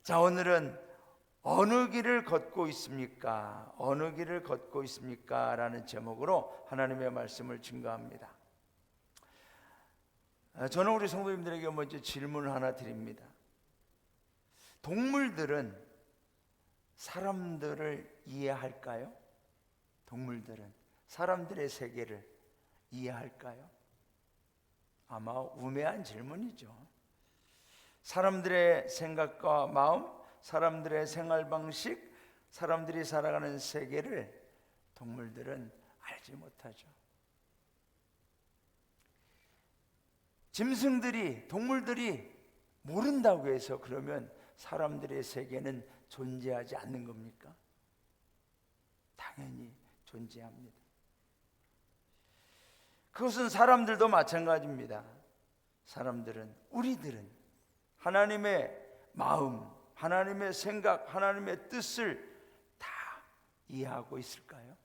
자, 오늘은 어느 길을 걷고 있습니까? 어느 길을 걷고 있습니까? 라는 제목으로 하나님의 말씀을 증거합니다. 저는 우리 성도님들에게 먼저 질문을 하나 드립니다. 동물들은 사람들을 이해할까요? 동물들은 사람들의 세계를 이해할까요? 아마 우매한 질문이죠. 사람들의 생각과 마음, 사람들의 생활 방식, 사람들이 살아가는 세계를 동물들은 알지 못하죠. 짐승들이, 동물들이 모른다고 해서 그러면 사람들의 세계는 존재하지 않는 겁니까? 당연히 존재합니다. 그것은 사람들도 마찬가지입니다. 사람들은, 우리들은 하나님의 마음, 하나님의 생각, 하나님의 뜻을 다 이해하고 있을까요?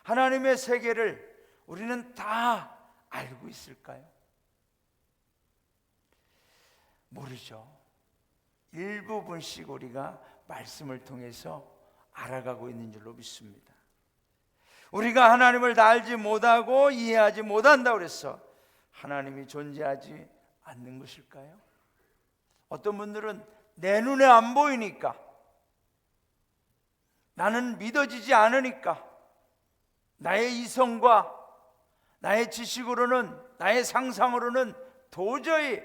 하나님의 세계를 우리는 다 알고 있을까요? 모르죠. 일부분씩 우리가 말씀을 통해서 알아가고 있는 줄로 믿습니다. 우리가 하나님을 다 알지 못하고 이해하지 못한다고 해서 하나님이 존재하지 않는 것일까요? 어떤 분들은 내 눈에 안 보이니까, 나는 믿어지지 않으니까, 나의 이성과 나의 지식으로는, 나의 상상으로는 도저히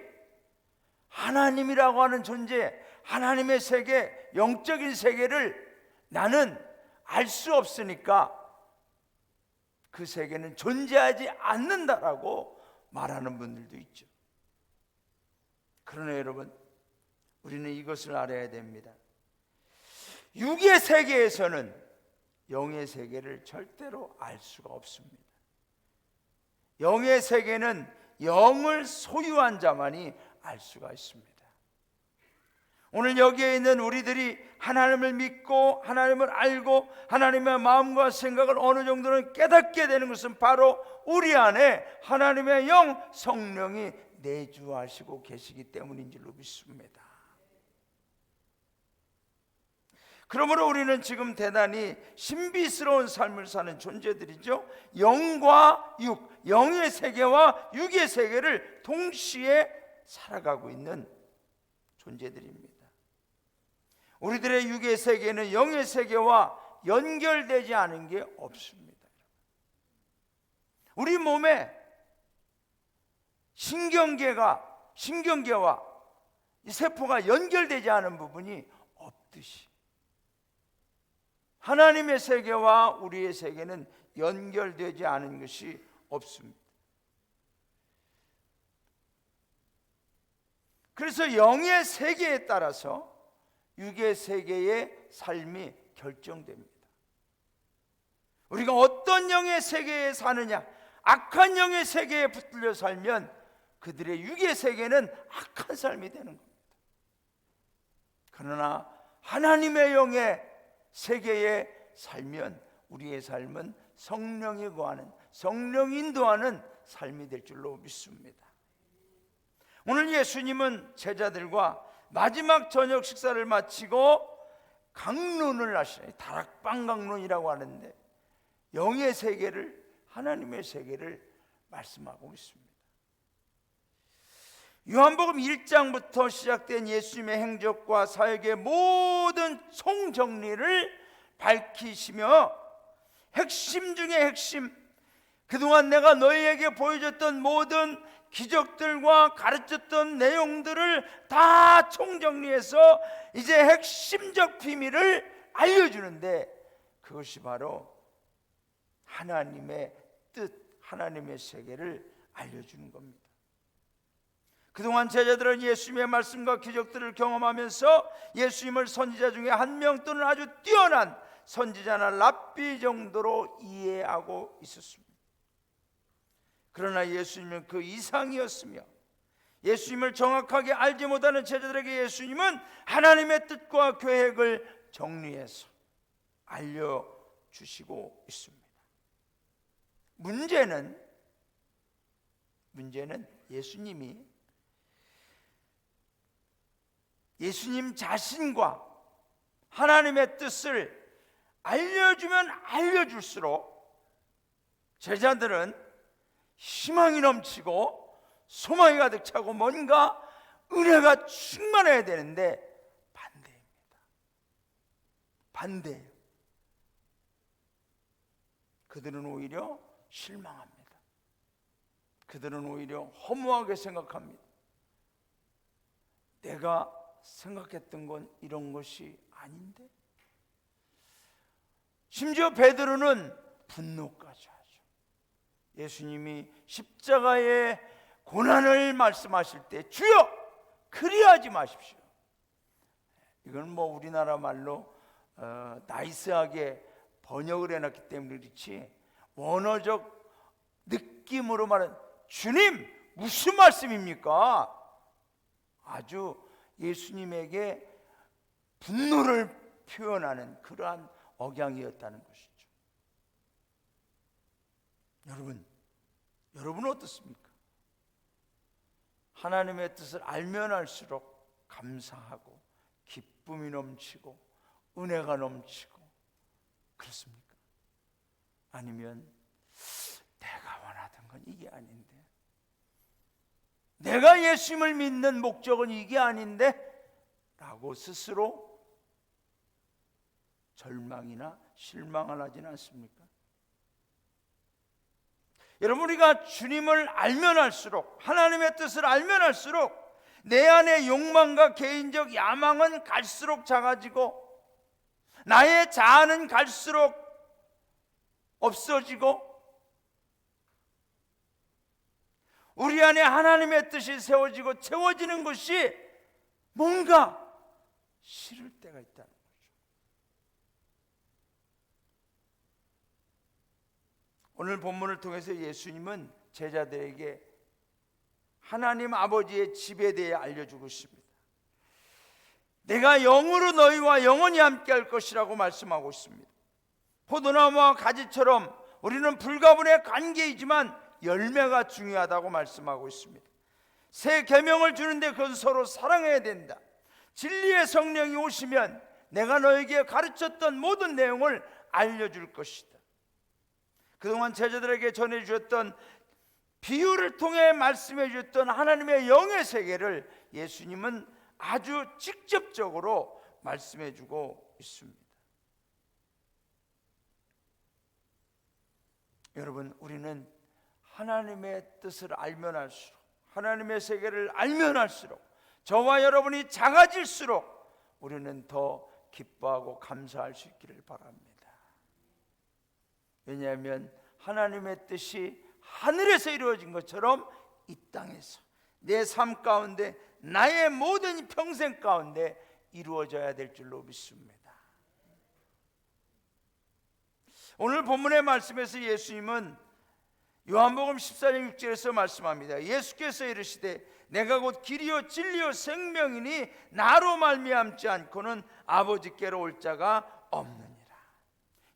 하나님이라고 하는 존재, 하나님의 세계, 영적인 세계를 나는 알 수 없으니까 그 세계는 존재하지 않는다라고 말하는 분들도 있죠. 그러나 여러분, 우리는 이것을 알아야 됩니다. 육의 세계에서는 영의 세계를 절대로 알 수가 없습니다. 영의 세계는 영을 소유한 자만이 알 수가 있습니다. 오늘 여기에 있는 우리들이 하나님을 믿고 하나님을 알고 하나님의 마음과 생각을 어느 정도는 깨닫게 되는 것은 바로 우리 안에 하나님의 영 성령이 내주하시고 계시기 때문인 줄로 믿습니다. 그러므로 우리는 지금 대단히 신비스러운 삶을 사는 존재들이죠. 영과 육, 영의 세계와 육의 세계를 동시에 살아가고 있는 존재들입니다. 우리들의 육의 세계는 영의 세계와 연결되지 않은 게 없습니다. 우리 몸에 신경계와 이 세포가 연결되지 않은 부분이 없듯이 하나님의 세계와 우리의 세계는 연결되지 않은 것이 없습니다. 그래서 영의 세계에 따라서 육의 세계의 삶이 결정됩니다. 우리가 어떤 영의 세계에 사느냐, 악한 영의 세계에 붙들려 살면 그들의 육의 세계는 악한 삶이 되는 겁니다. 그러나 하나님의 영의 세계에 살면 우리의 삶은 성령이 거하는, 성령 인도하는 삶이 될 줄로 믿습니다. 오늘 예수님은 제자들과 마지막 저녁 식사를 마치고 강론을 하시네. 다락방 강론이라고 하는데 영의 세계를, 하나님의 세계를 말씀하고 있습니다. 요한복음 1장부터 시작된 예수님의 행적과 사역의 모든 총정리를 밝히시며 핵심 중에 핵심, 그동안 내가 너희에게 보여줬던 모든 기적들과 가르쳤던 내용들을 다 총정리해서 이제 핵심적 비밀을 알려주는데, 그것이 바로 하나님의 뜻, 하나님의 세계를 알려주는 겁니다. 그동안 제자들은 예수님의 말씀과 기적들을 경험하면서 예수님을 선지자 중에 한 명 또는 아주 뛰어난 선지자나 랍비 정도로 이해하고 있었습니다. 그러나 예수님은 그 이상이었으며, 예수님을 정확하게 알지 못하는 제자들에게 예수님은 하나님의 뜻과 계획을 정리해서 알려주시고 있습니다. 문제는 예수님이 예수님 자신과 하나님의 뜻을 알려주면 알려줄수록 제자들은 희망이 넘치고 소망이 가득 차고 뭔가 은혜가 충만해야 되는데 반대입니다. 반대예요. 그들은 오히려 실망합니다. 그들은 오히려 허무하게 생각합니다. 내가 생각했던 건 이런 것이 아닌데. 심지어 베드로는 분노까지 하죠. 예수님이 십자가의 고난을 말씀하실 때 주여 그리하지 마십시오. 이건 뭐 우리나라 말로 나이스하게 번역을 해놨기 때문에 그렇지, 원어적 느낌으로 말하는 주님 무슨 말씀입니까? 아주 예수님에게 분노를 표현하는 그러한 억양이었다는 것이죠. 여러분은 어떻습니까? 하나님의 뜻을 알면 알수록 감사하고 기쁨이 넘치고 은혜가 넘치고 그렇습니까? 아니면 내가 원하던 건 이게 아닌데, 내가 예수님을 믿는 목적은 이게 아닌데 라고 스스로 절망이나 실망을 하지는 않습니까? 여러분, 우리가 주님을 알면 알수록, 하나님의 뜻을 알면 알수록 내 안의 욕망과 개인적 야망은 갈수록 작아지고 나의 자아는 갈수록 없어지고 우리 안에 하나님의 뜻이 세워지고 채워지는 것이 뭔가 싫을 때가 있다는 거죠. 오늘 본문을 통해서 예수님은 제자들에게 하나님 아버지의 집에 대해 알려주고 있습니다. 내가 영으로 너희와 영원히 함께 할 것이라고 말씀하고 있습니다. 포도나무와 가지처럼 우리는 불가분의 관계이지만 열매가 중요하다고 말씀하고 있습니다. 새 계명을 주는데 그것은 서로 사랑해야 된다. 진리의 성령이 오시면 내가 너에게 가르쳤던 모든 내용을 알려줄 것이다. 그동안 제자들에게 전해주셨던 비유를 통해 말씀해 주셨던 하나님의 영의 세계를 예수님은 아주 직접적으로 말씀해 주고 있습니다. 여러분, 우리는 하나님의 뜻을 알면 알수록, 하나님의 세계를 알면 알수록, 저와 여러분이 작아질수록 우리는 더 기뻐하고 감사할 수 있기를 바랍니다. 왜냐하면 하나님의 뜻이 하늘에서 이루어진 것처럼 이 땅에서 내 삶 가운데, 나의 모든 평생 가운데 이루어져야 될 줄로 믿습니다. 오늘 본문의 말씀에서 예수님은 요한복음 14장 6절에서 말씀합니다. 예수께서 이르시되 내가 곧 길이요 진리요 생명이니 나로 말미암지 않고는 아버지께로 올 자가 없느니라.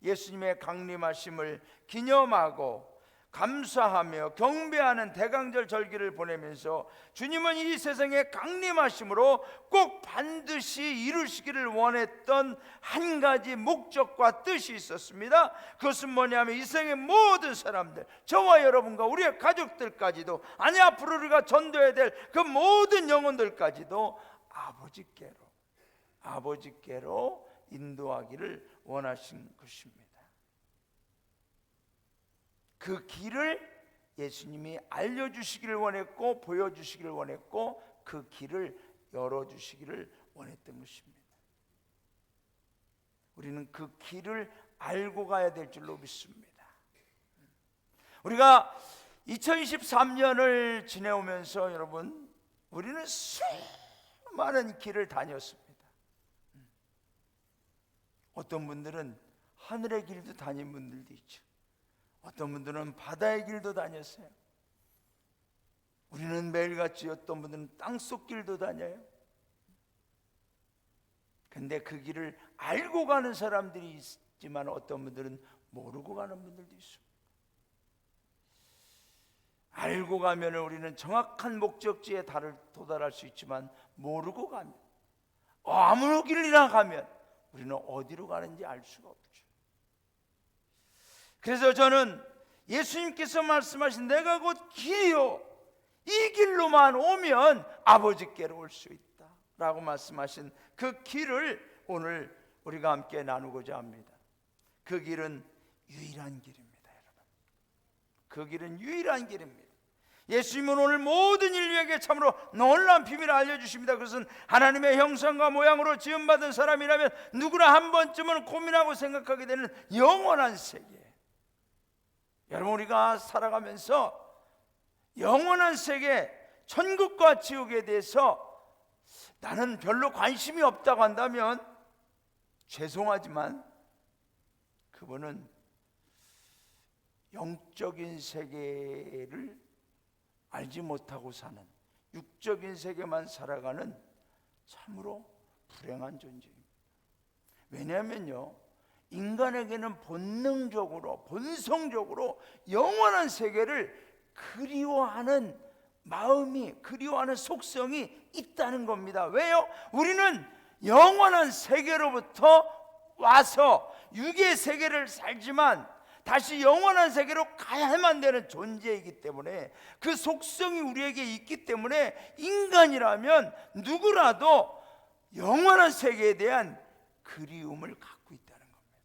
예수님의 강림하심을 기념하고 감사하며 경배하는 대강절 절기를 보내면서 주님은 이 세상에 강림하심으로 꼭 반드시 이루시기를 원했던 한 가지 목적과 뜻이 있었습니다. 그것은 뭐냐면 이 세상의 모든 사람들, 저와 여러분과 우리의 가족들까지도, 아니 앞으로 우리가 전도해야 될 그 모든 영혼들까지도 아버지께로 인도하기를 원하신 것입니다. 그 길을 예수님이 알려주시기를 원했고 보여주시기를 원했고 그 길을 열어주시기를 원했던 것입니다. 우리는 그 길을 알고 가야 될 줄로 믿습니다. 우리가 2023년을 지내오면서 여러분, 우리는 수많은 길을 다녔습니다. 어떤 분들은 하늘의 길도 다닌 분들도 있죠. 어떤 분들은 바다의 길도 다녔어요. 우리는 매일같이 어떤 분들은 땅속 길도 다녀요. 근데 그 길을 알고 가는 사람들이 있지만 어떤 분들은 모르고 가는 분들도 있습니다. 알고 가면 우리는 정확한 목적지에 도달할 수 있지만 모르고 가면, 아무 길이나 가면 우리는 어디로 가는지 알 수가 없죠. 그래서 저는 예수님께서 말씀하신 내가 곧 길이요 이 길로만 오면 아버지께로 올 수 있다 라고 말씀하신 그 길을 오늘 우리가 함께 나누고자 합니다. 그 길은 유일한 길입니다, 여러분. 그 길은 유일한 길입니다. 예수님은 오늘 모든 인류에게 참으로 놀라운 비밀을 알려주십니다. 그것은 하나님의 형상과 모양으로 지음받은 사람이라면 누구나 한 번쯤은 고민하고 생각하게 되는 영원한 세계. 여러분, 우리가 살아가면서 영원한 세계, 천국과 지옥에 대해서 나는 별로 관심이 없다고 한다면 죄송하지만 그분은 영적인 세계를 알지 못하고 사는, 육적인 세계만 살아가는 참으로 불행한 존재입니다. 왜냐하면요, 인간에게는 본능적으로, 본성적으로 영원한 세계를 그리워하는 마음이, 그리워하는 속성이 있다는 겁니다. 왜요? 우리는 영원한 세계로부터 와서 육의 세계를 살지만 다시 영원한 세계로 가야만 되는 존재이기 때문에, 그 속성이 우리에게 있기 때문에 인간이라면 누구라도 영원한 세계에 대한 그리움을 갖고 있다는 겁니다.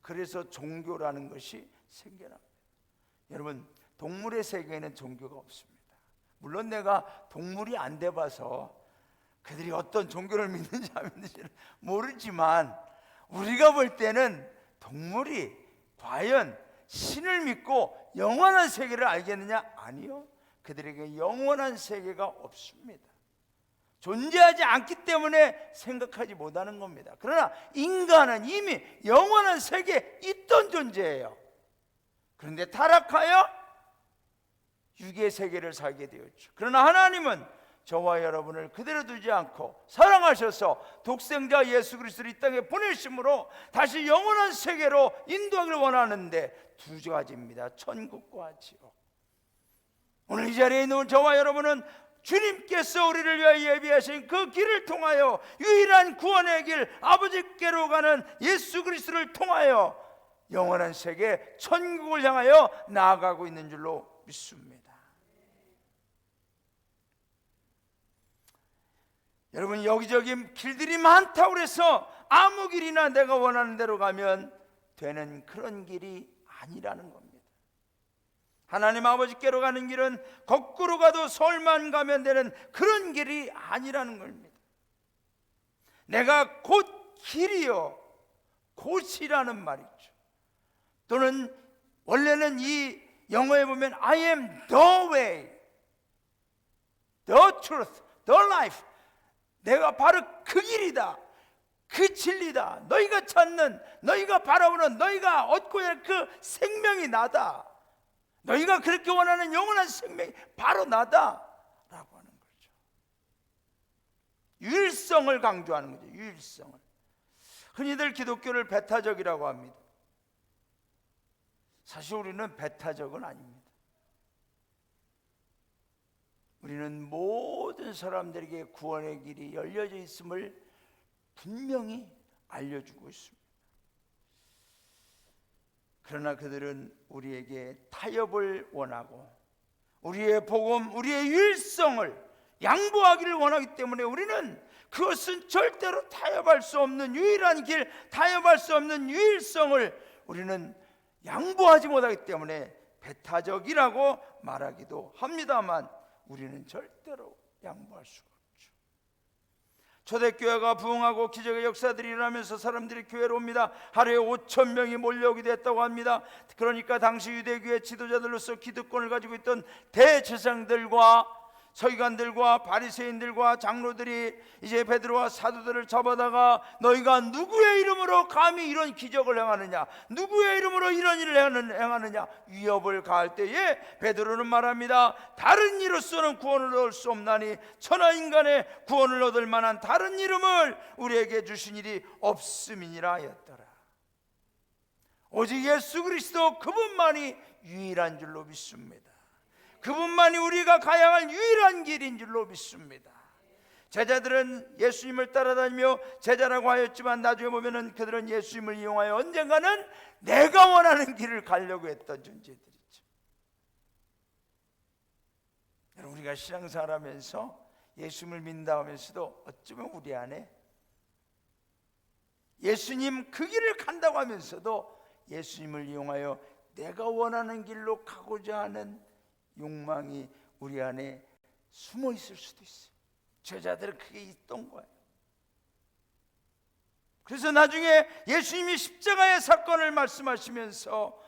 그래서 종교라는 것이 생겨납니다. 여러분, 동물의 세계에는 종교가 없습니다. 물론 내가 동물이 안 돼봐서 그들이 어떤 종교를 믿는지 안 믿는지는 모르지만, 우리가 볼 때는 동물이 과연 신을 믿고 영원한 세계를 알겠느냐? 아니요. 그들에게 영원한 세계가 없습니다. 존재하지 않기 때문에 생각하지 못하는 겁니다. 그러나 인간은 이미 영원한 세계에 있던 존재예요. 그런데 타락하여 육의 세계를 살게 되었죠. 그러나 하나님은 저와 여러분을 그대로 두지 않고 사랑하셔서 독생자 예수 그리스도를 이 땅에 보내심으로 다시 영원한 세계로 인도하기를 원하는데 두 가지입니다. 천국과 지옥. 오늘 이 자리에 있는 저와 여러분은 주님께서 우리를 위하여 예비하신 그 길을 통하여, 유일한 구원의 길, 아버지께로 가는 예수 그리스도를 통하여 영원한 세계, 천국을 향하여 나아가고 있는 줄로 믿습니다. 여러분, 여기저기 길들이 많다고 해서 아무 길이나 내가 원하는 대로 가면 되는 그런 길이 아니라는 겁니다. 하나님 아버지께로 가는 길은 거꾸로 가도 서울만 가면 되는 그런 길이 아니라는 겁니다. 내가 곧 길이요, 곧이라는 말이죠. 또는 원래는 이 영어에 보면 I am the way, the truth, the life. 내가 바로 그 길이다, 그 진리다. 너희가 찾는, 너희가 바라보는, 너희가 얻고자 하는 그 생명이 나다. 너희가 그렇게 원하는 영원한 생명이 바로 나다 라고 하는 거죠. 유일성을 강조하는 거죠. 유일성을. 흔히들 기독교를 배타적이라고 합니다. 사실 우리는 배타적은 아닙니다. 우리는 모든 사람들에게 구원의 길이 열려져 있음을 분명히 알려주고 있습니다. 그러나 그들은 우리에게 타협을 원하고 우리의 복음, 우리의 유일성을 양보하기를 원하기 때문에 우리는 그것은 절대로 타협할 수 없는 유일한 길, 타협할 수 없는 유일성을 우리는 양보하지 못하기 때문에 배타적이라고 말하기도 합니다만, 우리는 절대로 양보할 수가 없죠. 초대교회가 부흥하고 기적의 역사들이 일어나면서 사람들이 교회로 옵니다. 하루에 5,000명이 몰려오기도 했다고 합니다. 그러니까 당시 유대교회 지도자들로서 기득권을 가지고 있던 대제사장들과 서기관들과 바리새인들과 장로들이 이제 베드로와 사도들을 잡아다가 너희가 누구의 이름으로 감히 이런 기적을 행하느냐, 누구의 이름으로 이런 일을 행하느냐 위협을 가할 때에 베드로는 말합니다. 다른 이로서는 구원을 얻을 수 없나니 천하 인간의 구원을 얻을 만한 다른 이름을 우리에게 주신 일이 없음이니라 하였더라. 오직 예수 그리스도 그분만이 유일한 줄로 믿습니다. 그분만이 우리가 가야 할 유일한 길인 줄로 믿습니다. 제자들은 예수님을 따라다니며 제자라고 하였지만 나중에 보면은 그들은 예수님을 이용하여 언젠가는 내가 원하는 길을 가려고 했던 존재들이죠. 여러분, 우리가 신앙생활하면서 예수님을 믿는다 하면서도 어쩌면 우리 안에 예수님 그 길을 간다고 하면서도 예수님을 이용하여 내가 원하는 길로 가고자 하는 욕망이 우리 안에 숨어 있을 수도 있어요. 제자들은 그게 있던 거예요. 그래서 나중에 예수님이 십자가의 사건을 말씀하시면서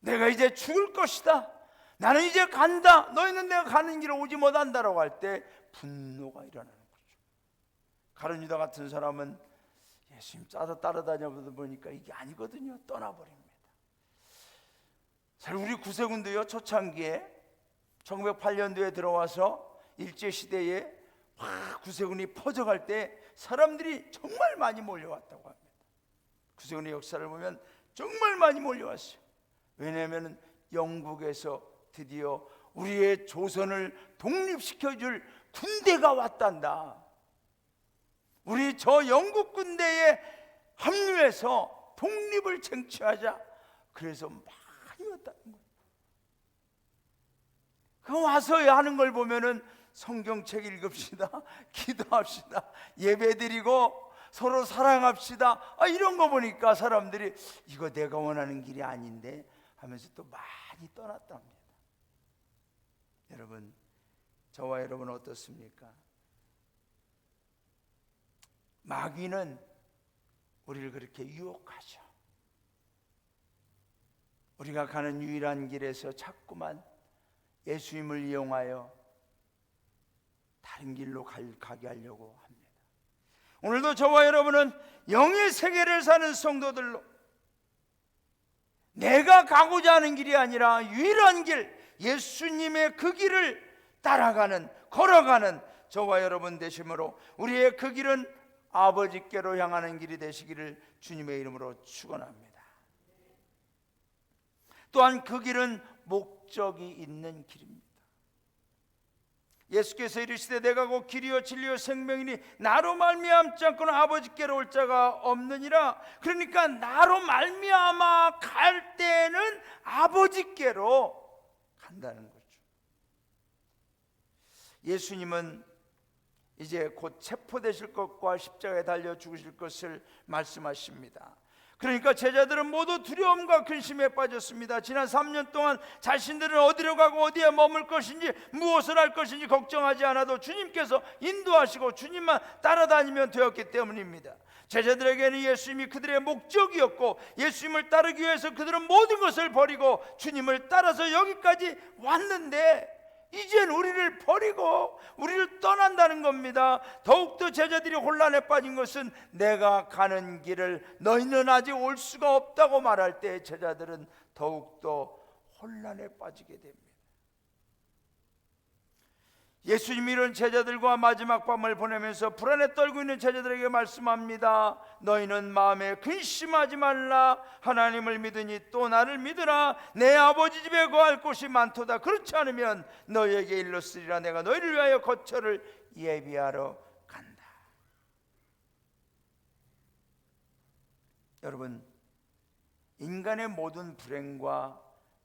내가 이제 죽을 것이다, 나는 이제 간다, 너희는 내가 가는 길을 오지 못한다라고 할 때 분노가 일어나는 거죠. 가룟 유다 같은 사람은 예수님 따라다녀 보니까 이게 아니거든요. 떠나버립니다. 사실 우리 구세군도요, 초창기에 1908년도에 들어와서 일제시대에 구세군이 퍼져갈 때 사람들이 정말 많이 몰려왔다고 합니다. 구세군의 역사를 보면 정말 많이 몰려왔어요. 왜냐하면 영국에서 드디어 우리의 조선을 독립시켜줄 군대가 왔단다, 우리 저 영국 군대에 합류해서 독립을 쟁취하자, 그래서 많이 왔다는 거예요. 그 와서 하는 걸 보면은 성경책 읽읍시다, 기도합시다, 예배드리고 서로 사랑합시다, 이런 거 보니까 사람들이 이거 내가 원하는 길이 아닌데 하면서 또 많이 떠났답니다. 여러분, 저와 여러분 어떻습니까? 마귀는 우리를 그렇게 유혹하죠. 우리가 가는 유일한 길에서 자꾸만 예수님을 이용하여 다른 길로 가게 하려고 합니다. 오늘도 저와 여러분은 영의 세계를 사는 성도들로 내가 가고자 하는 길이 아니라 유일한 길, 예수님의 그 길을 따라가는, 걸어가는 저와 여러분 되심으로 우리의 그 길은 아버지께로 향하는 길이 되시기를 주님의 이름으로 축원합니다. 또한 그 길은 목적이 있는 길입니다. 예수께서 이르시되 내가 곧 길이요 진리요 생명이니 나로 말미암지 않고는 아버지께로 올 자가 없느니라. 그러니까 나로 말미암아 갈 때는 아버지께로 간다는 거죠. 예수님은 이제 곧 체포되실 것과 십자가에 달려 죽으실 것을 말씀하십니다. 그러니까 제자들은 모두 두려움과 근심에 빠졌습니다. 지난 3년 동안 자신들은 어디로 가고 어디에 머물 것인지, 무엇을 할 것인지 걱정하지 않아도 주님께서 인도하시고 주님만 따라다니면 되었기 때문입니다. 제자들에게는 예수님이 그들의 목적이었고, 예수님을 따르기 위해서 그들은 모든 것을 버리고 주님을 따라서 여기까지 왔는데 이젠 우리를 버리고 우리를 떠난다는 겁니다. 더욱더 제자들이 혼란에 빠진 것은 내가 가는 길을 너희는 아직 올 수가 없다고 말할 때 제자들은 더욱더 혼란에 빠지게 됩니다. 예수님이 이런 제자들과 마지막 밤을 보내면서 불안에 떨고 있는 제자들에게 말씀합니다. 너희는 마음에 근심하지 말라. 하나님을 믿으니 또 나를 믿으라. 내 아버지 집에 거할 곳이 많도다. 그렇지 않으면 너희에게 일렀으리라. 내가 너희를 위하여 거처를 예비하러 간다. 여러분, 인간의 모든 불행과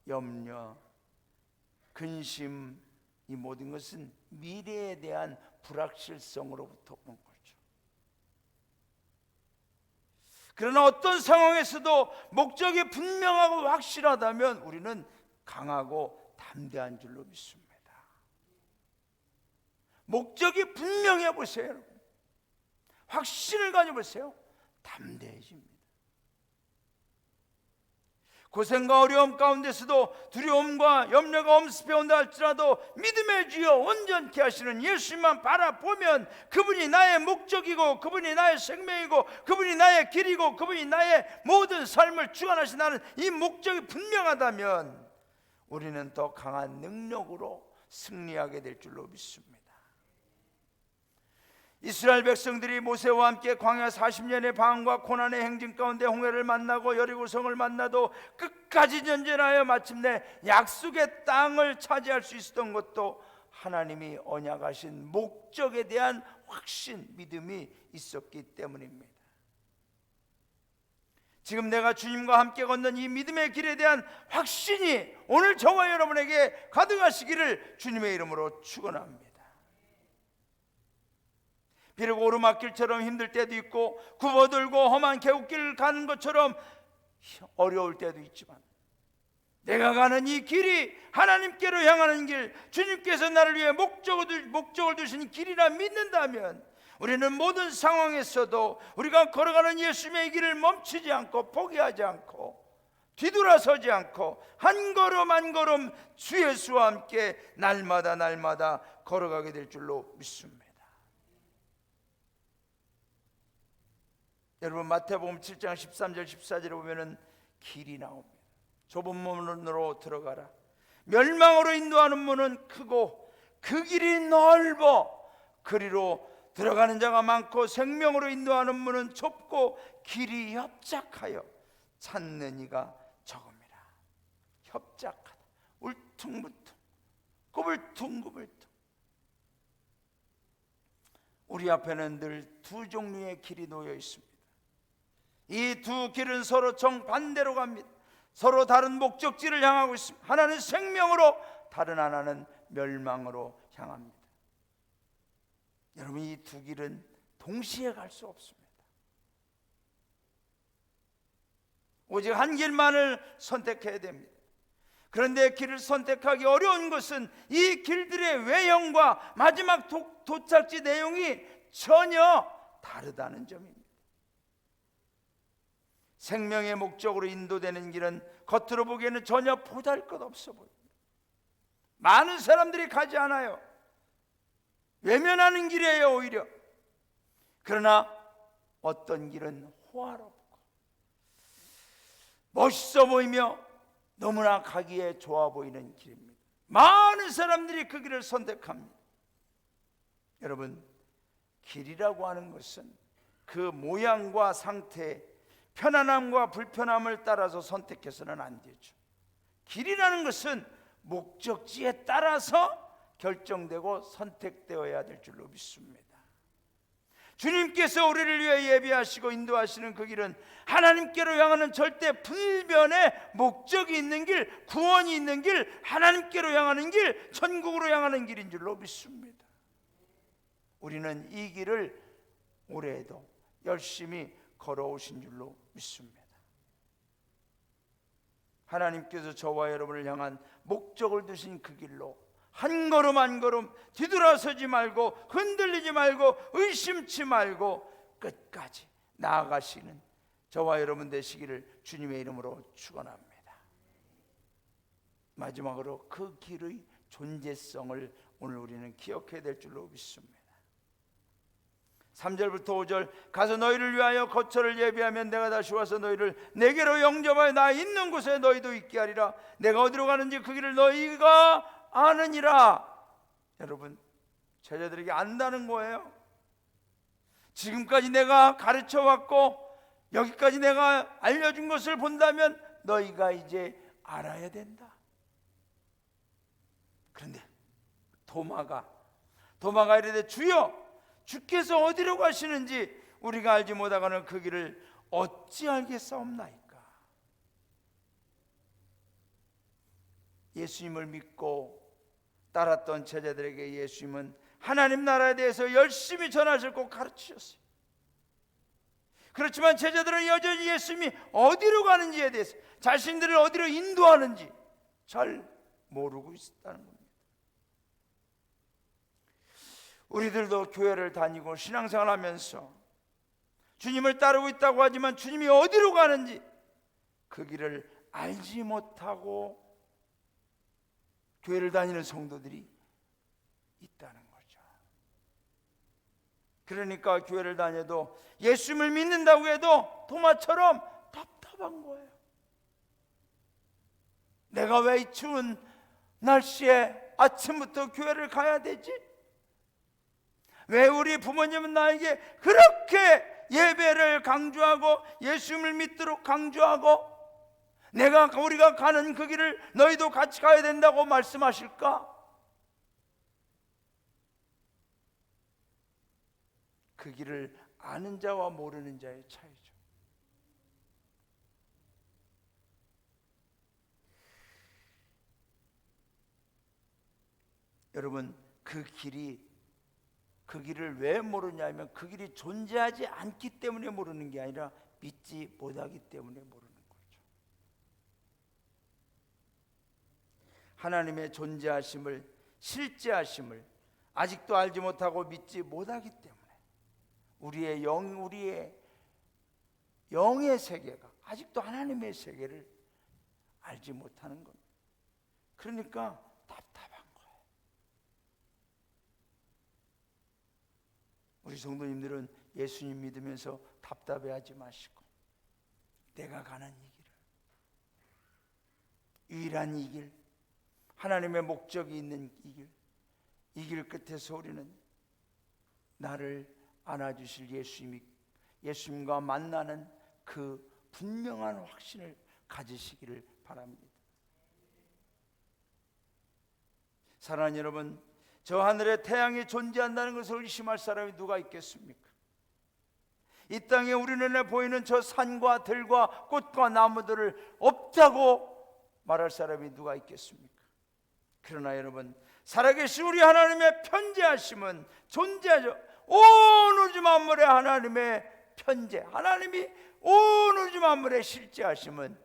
염려, 근심, 이 모든 것은 미래에 대한 불확실성으로부터 온 거죠. 그러나 어떤 상황에서도 목적이 분명하고 확실하다면 우리는 강하고 담대한 줄로 믿습니다. 목적이 분명해 보세요, 여러분. 확신을 가져보세요. 담대해집니다. 고생과 어려움 가운데서도 두려움과 염려가 엄습해 온다 할지라도 믿음의 주여 온전케 하시는 예수님만 바라보면 그분이 나의 목적이고 그분이 나의 생명이고 그분이 나의 길이고 그분이 나의 모든 삶을 주관하신 나는 이 목적이 분명하다면 우리는 더 강한 능력으로 승리하게 될 줄로 믿습니다. 이스라엘 백성들이 모세와 함께 광야 40년의 방황과 고난의 행진 가운데 홍해를 만나고 여리고성을 만나도 끝까지 전진하여 마침내 약속의 땅을 차지할 수 있었던 것도 하나님이 언약하신 목적에 대한 확신, 믿음이 있었기 때문입니다. 지금 내가 주님과 함께 걷는 이 믿음의 길에 대한 확신이 오늘 저와 여러분에게 가득하시기를 주님의 이름으로 축원합니다. 비록 오르막길처럼 힘들 때도 있고 굽어들고 험한 계곡길을 가는 것처럼 어려울 때도 있지만, 내가 가는 이 길이 하나님께로 향하는 길, 주님께서 나를 위해 목적을 두신 길이라 믿는다면 우리는 모든 상황에서도 우리가 걸어가는 예수님의 길을 멈추지 않고 포기하지 않고 뒤돌아서지 않고 한 걸음 한 걸음 주 예수와 함께 날마다 걸어가게 될 줄로 믿습니다. 여러분, 마태복음 7장 13절 14절에 보면은 길이 나옵니다. 좁은 문으로 들어가라. 멸망으로 인도하는 문은 크고 그 길이 넓어 그리로 들어가는 자가 많고 생명으로 인도하는 문은 좁고 길이 협착하여 찾는 이가 적음이라. 협착하다, 울퉁불퉁, 구불퉁구불퉁. 우리 앞에는 늘 두 종류의 길이 놓여 있습니다. 이 두 길은 서로 정반대로 갑니다. 서로 다른 목적지를 향하고 있습니다. 하나는 생명으로, 다른 하나는 멸망으로 향합니다. 여러분, 이 두 길은 동시에 갈 수 없습니다. 오직 한 길만을 선택해야 됩니다. 그런데 길을 선택하기 어려운 것은 이 길들의 외형과 마지막 도착지 내용이 전혀 다르다는 점입니다. 생명의 목적으로 인도되는 길은 겉으로 보기에는 전혀 보잘것없어 보입니다. 많은 사람들이 가지 않아요. 외면하는 길이에요, 오히려. 그러나 어떤 길은 호화롭고 멋있어 보이며 너무나 가기에 좋아 보이는 길입니다. 많은 사람들이 그 길을 선택합니다. 여러분, 길이라고 하는 것은 그 모양과 상태, 편안함과 불편함을 따라서 선택해서는 안 되죠. 길이라는 것은 목적지에 따라서 결정되고 선택되어야 될 줄로 믿습니다. 주님께서 우리를 위해 예비하시고 인도하시는 그 길은 하나님께로 향하는 절대 불변의 목적이 있는 길, 구원이 있는 길, 하나님께로 향하는 길, 천국으로 향하는 길인 줄로 믿습니다. 우리는 이 길을 올해에도 열심히 걸어오신 줄로 믿습니다. 하나님께서 저와 여러분을 향한 목적을 두신 그 길로 한 걸음 한 걸음 뒤돌아서지 말고 흔들리지 말고 의심치 말고 끝까지 나아가시는 저와 여러분 되시기를 주님의 이름으로 축원합니다. 마지막으로 그 길의 존재성을 오늘 우리는 기억해야 될 줄로 믿습니다. 3절부터 5절, 가서 너희를 위하여 거처를 예비하면 내가 다시 와서 너희를 내게로 영접하여 나 있는 곳에 너희도 있게 하리라. 내가 어디로 가는지 그 길을 너희가 아느니라. 여러분, 제자들에게 안다는 거예요. 지금까지 내가 가르쳐왔고 여기까지 내가 알려준 것을 본다면 너희가 이제 알아야 된다. 그런데 도마가 이르되 주여, 주께서 어디로 가시는지 우리가 알지 못하고는 그 길을 어찌 알겠사옵나이까. 예수님을 믿고 따랐던 제자들에게 예수님은 하나님 나라에 대해서 열심히 전하셨고 가르치셨어요. 그렇지만 제자들은 여전히 예수님이 어디로 가는지에 대해서, 자신들을 어디로 인도하는지 잘 모르고 있었다는 겁니다. 우리들도 교회를 다니고 신앙생활 하면서 주님을 따르고 있다고 하지만 주님이 어디로 가는지 그 길을 알지 못하고 교회를 다니는 성도들이 있다는 거죠. 그러니까 교회를 다녀도 예수님을 믿는다고 해도 도마처럼 답답한 거예요. 내가 왜 이 추운 날씨에 아침부터 교회를 가야 되지? 왜 우리 부모님은 나에게 그렇게 예배를 강조하고 예수님을 믿도록 강조하고 우리가 가는 그 길을 너희도 같이 가야 된다고 말씀하실까? 그 길을 아는 자와 모르는 자의 차이죠. 여러분, 그 길을 왜 모르냐면 그 길이 존재하지 않기 때문에 모르는 게 아니라 믿지 못하기 때문에 모르는 거죠. 하나님의 존재하심을, 실제하심을 아직도 알지 못하고 믿지 못하기 때문에 우리의 영의 세계가 아직도 하나님의 세계를 알지 못하는 겁니다. 그러니까 답답한 거예요. 우리 성도님들은 예수님 믿으면서 답답해하지 마시고 내가 가는 이 길을, 유일한 이 길, 하나님의 목적이 있는 이 길 끝에서 우리는 나를 안아주실 예수님과 만나는 그 분명한 확신을 가지시기를 바랍니다. 사랑하는 여러분, 저 하늘에 태양이 존재한다는 것을 의심할 사람이 누가 있겠습니까? 이 땅에 우리 눈에 보이는 저 산과 들과 꽃과 나무들을 없다고 말할 사람이 누가 있겠습니까? 그러나 여러분, 살아계신 우리 하나님의 편재하심은 존재하죠. 온 우주 만물의 하나님의 편재, 하나님이 온 우주 만물의 실제하심은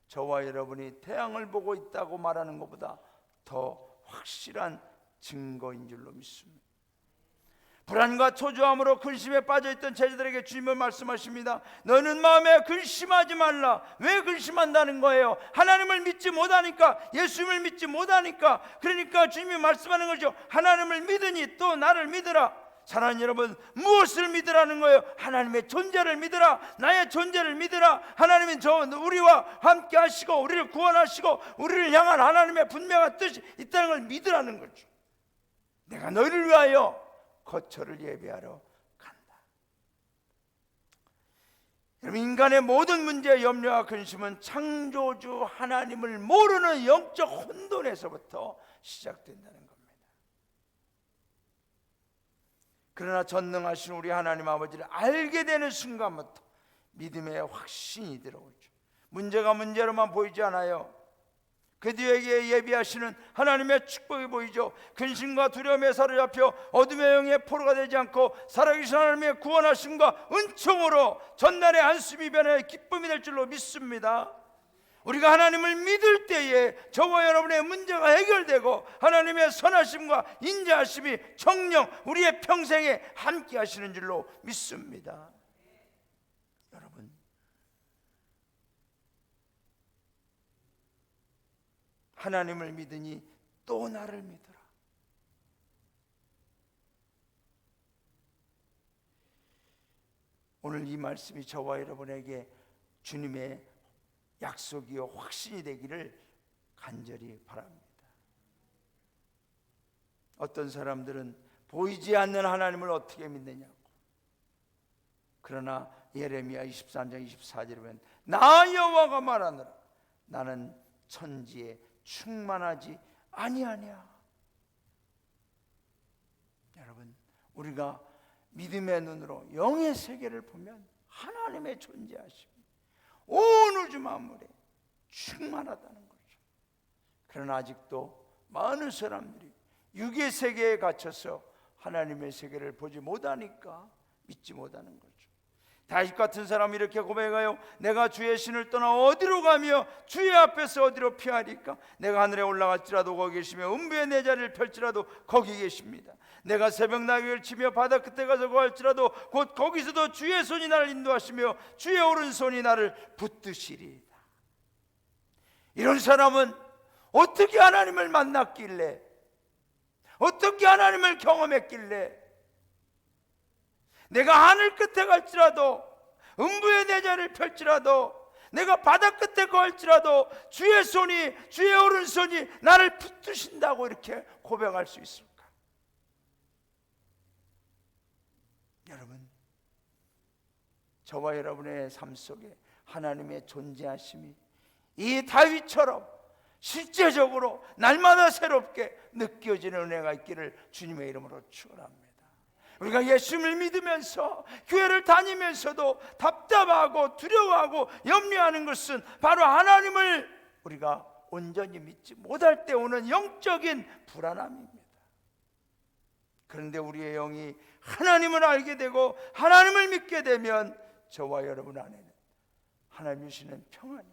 저와 여러분이 태양을 보고 있다고 말하는 것보다 더 확실한 증거인 줄로 믿습니다. 불안과 초조함으로 근심에 빠져있던 제자들에게 주님은 말씀하십니다. 너는 마음에 근심하지 말라. 왜 근심한다는 거예요? 하나님을 믿지 못하니까, 예수님을 믿지 못하니까. 그러니까 주님이 말씀하는 거죠. 하나님을 믿으니 또 나를 믿으라. 사랑하는 여러분, 무엇을 믿으라는 거예요? 하나님의 존재를 믿으라. 나의 존재를 믿으라. 하나님은 우리와 함께 하시고 우리를 구원하시고 우리를 향한 하나님의 분명한 뜻이 있다는 걸 믿으라는 거죠. 내가 너희를 위하여 거처를 예비하러 간다. 여러분, 인간의 모든 문제의 염려와 근심은 창조주 하나님을 모르는 영적 혼돈에서부터 시작된다는 겁니다. 그러나 전능하신 우리 하나님 아버지를 알게 되는 순간부터 믿음의 확신이 들어오죠. 문제가 문제로만 보이지 않아요. 그 뒤에 예비하시는 하나님의 축복이 보이죠. 근심과 두려움에 사로잡혀 어둠의 영의 포로가 되지 않고 살아계신 하나님의 구원하심과 은총으로 전날의 한숨이 변해 기쁨이 될 줄로 믿습니다. 우리가 하나님을 믿을 때에 저와 여러분의 문제가 해결되고 하나님의 선하심과 인자하심이 정녕 우리의 평생에 함께 하시는 줄로 믿습니다. 여러분, 하나님을 믿으니 또 나를 믿으라. 오늘 이 말씀이 저와 여러분에게 주님의 약속이요 확신이 되기를 간절히 바랍니다. 어떤 사람들은 보이지 않는 하나님을 어떻게 믿느냐고. 그러나 예레미야 23장 24절에 보면 나 여호와가 말하노라. 나는 천지에 충만하지 아니하냐. 여러분, 우리가 믿음의 눈으로 영의 세계를 보면 하나님의 존재하심 온 우주 만물에 충만하다는 거죠. 그러나 아직도 많은 사람들이 육의 세계에 갇혀서 하나님의 세계를 보지 못하니까 믿지 못하는 거죠. 다윗 같은 사람이 이렇게 고백해요. 내가 주의 신을 떠나 어디로 가며 주의 앞에서 어디로 피하리까? 내가 하늘에 올라갈지라도 거기 계시며 음부의 내 자리를 펼지라도 거기 계십니다. 내가 새벽 낙엽을 치며 바다 끝에 가서 구할지라도 곧 거기서도 주의 손이 나를 인도하시며 주의 오른손이 나를 붙드시리이다. 이런 사람은 어떻게 하나님을 만났길래, 어떻게 하나님을 경험했길래 내가 하늘 끝에 갈지라도 음부의 내 자리를 펼지라도 내가 바다 끝에 거할지라도 주의 손이, 주의 오른손이 나를 붙드신다고 이렇게 고백할 수 있을까? 여러분, 저와 여러분의 삶 속에 하나님의 존재하심이 이 다윗처럼 실제적으로 날마다 새롭게 느껴지는 은혜가 있기를 주님의 이름으로 축원합니다. 우리가 예수님을 믿으면서 교회를 다니면서도 답답하고 두려워하고 염려하는 것은 바로 하나님을 우리가 온전히 믿지 못할 때 오는 영적인 불안함입니다. 그런데 우리의 영이 하나님을 알게 되고 하나님을 믿게 되면 저와 여러분 안에는 하나님 주시는 평안이,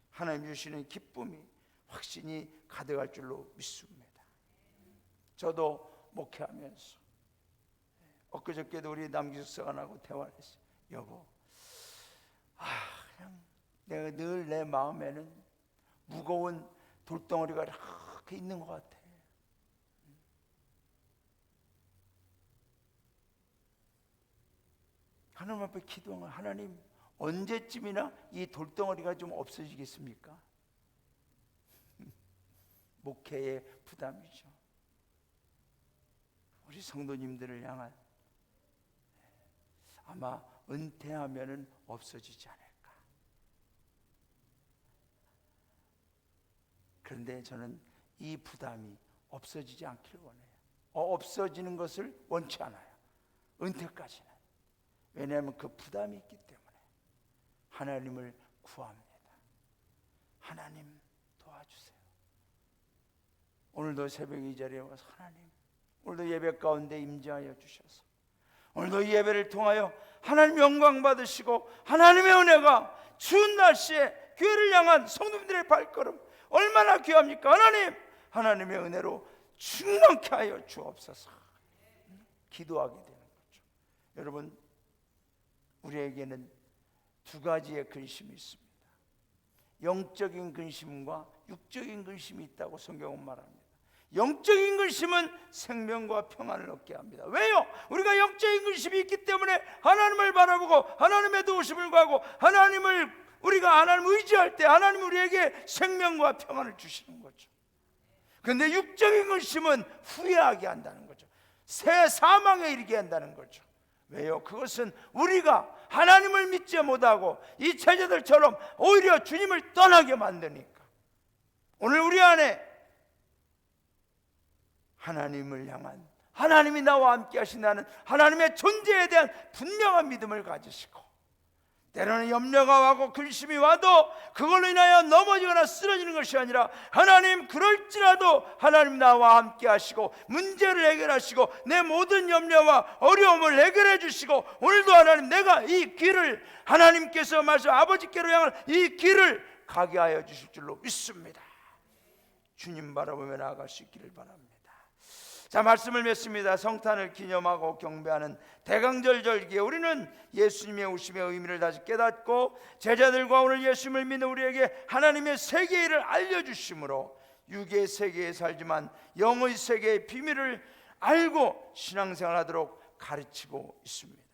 하나님 주시는 기쁨이 확신이 가득할 줄로 믿습니다. 저도 목회하면서 엊그저께도 우리 남기숙사관하고 대화를 했어요. 여보, 그냥 내가 늘 내 마음에는 무거운 돌덩어리가 이렇게 있는 것 같아. 하나님 앞에 기도하면 하나님 언제쯤이나 이 돌덩어리가 좀 없어지겠습니까? 목회의 부담이죠. 우리 성도님들을 향한 아마 은퇴하면은 없어지지 않을까. 그런데 저는 이 부담이 없어지지 않길 원해요. 없어지는 것을 원치 않아요. 은퇴까지는. 왜냐하면 그 부담이 있기 때문에 하나님을 구합니다. 하나님 도와주세요. 오늘도 새벽 이 자리에 와서 하나님, 오늘도 예배 가운데 임재하여 주셔서 오늘도 이 예배를 통하여 하나님 영광 받으시고 하나님의 은혜가 추운 날씨에 교회를 향한 성도님들의 발걸음 얼마나 귀합니까? 하나님의 은혜로 충만케 하여 주옵소서. 기도하게 되는 거죠. 여러분, 우리에게는 두 가지의 근심이 있습니다. 영적인 근심과 육적인 근심이 있다고 성경은 말합니다. 영적인 근심은 생명과 평안을 얻게 합니다. 왜요? 우리가 영적인 근심이 있기 때문에 하나님을 바라보고 하나님의 도우심을 구하고 우리가 하나님을 의지할 때 하나님이 우리에게 생명과 평안을 주시는 거죠. 그런데 육적인 근심은 후회하게 한다는 거죠. 새 사망에 이르게 한다는 거죠. 왜요? 그것은 우리가 하나님을 믿지 못하고 이 제자들처럼 오히려 주님을 떠나게 만드니까. 오늘 우리 안에 하나님을 향한, 하나님이 나와 함께 하신다는 하나님의 존재에 대한 분명한 믿음을 가지시고, 때로는 염려가 와고 근심이 와도 그걸로 인하여 넘어지거나 쓰러지는 것이 아니라 하나님, 그럴지라도 하나님 나와 함께 하시고 문제를 해결하시고 내 모든 염려와 어려움을 해결해 주시고, 오늘도 하나님, 내가 이 길을, 하나님께서 말씀 아버지께로 향한 이 길을 가게 하여 주실 줄로 믿습니다. 주님 바라보며 나아갈 수 있기를 바랍니다. 자, 말씀을 맺습니다. 성탄을 기념하고 경배하는 대강절 절기에 우리는 예수님의 오심의 의미를 다시 깨닫고 제자들과 오늘 예수님을 믿는 우리에게 하나님의 세계를 알려주심으로 육의 세계에 살지만 영의 세계의 비밀을 알고 신앙생활하도록 가르치고 있습니다.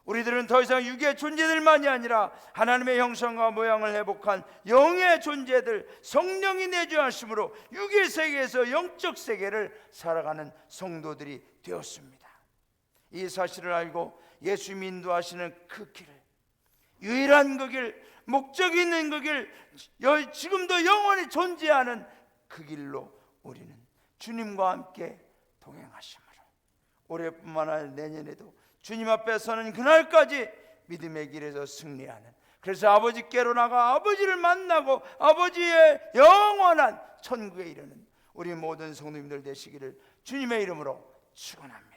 우리들은 더 이상 육의 존재들만이 아니라 하나님의 형상과 모양을 회복한 영의 존재들, 성령이 내주하심으로 육의 세계에서 영적 세계를 살아가는 성도들이 되었습니다. 이 사실을 알고 예수님이 인도하시는 그 길을, 유일한 그 길, 목적이 있는 그 길, 지금도 영원히 존재하는 그 길로 우리는 주님과 함께 동행하심으로 올해뿐만 아니라 내년에도 주님 앞에 서는 그날까지 믿음의 길에서 승리하는, 그래서 아버지께로 나가 아버지를 만나고 아버지의 영원한 천국에 이르는 우리 모든 성도님들 되시기를 주님의 이름으로 축원합니다.